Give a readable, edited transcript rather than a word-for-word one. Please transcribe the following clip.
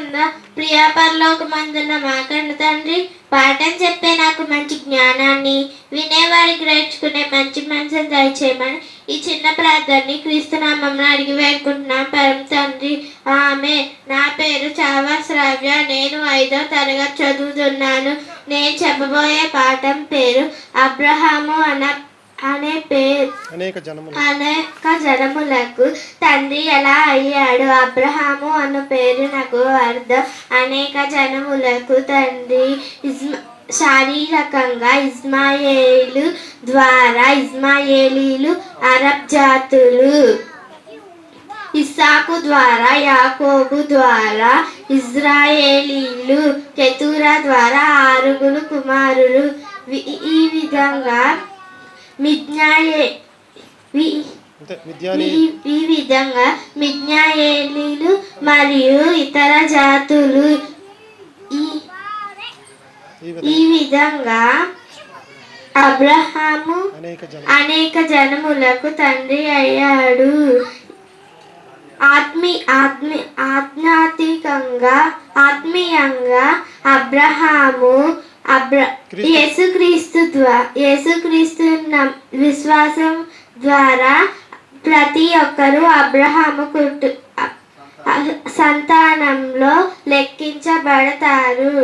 ప్రార్థించుకుందాం. ప్రియా పరలోకమందున్న మా కన్న తండ్రి, పాఠం చెప్పే నాకు మంచి జ్ఞానాన్ని, వినేవారికి గ్రహించుకునే మంచి మనసును దయచేయమని ఈ చిన్న ప్రార్థనని క్రీస్తునామంలో అడిగి వేడుకుంటున్నాం పరమ తండ్రి. ఆమె. నా పేరు చావా శ్రావ్య. నేను 5వ తరగతి చదువుతున్నాను. నేను చెప్పబోయే పాఠం పేరు అబ్రహాము అనే పేరు. అనేక జనములకు తండ్రి ఎలా అయ్యాడు. అబ్రహాము అన్న పేరు నాకు అర్థం అనేక జనములకు తండ్రి. శారీరకంగా ఇస్మాయేలు ద్వారా ఇస్మాయేలీలు అరబ్ జాతులు, ఇస్సాకు ద్వారా యాకోబు ద్వారా ఇజ్రాయేలీలు, కెతూరా ద్వారా 6 కుమారులు. ఈ విధంగా మిద్యాయేలీలు మరియు ఇతర జాతులు. ఈ విధంగా అబ్రహాము అనేక జనములకు తండ్రి అయ్యాడు. ఆత్మీయంగా అబ్రహాము యేసుక్రీస్తు విశ్వాసం ద్వారా ప్రతి ఒక్కరూ అబ్రహాము సంతానంలో లెక్కించబడతారు.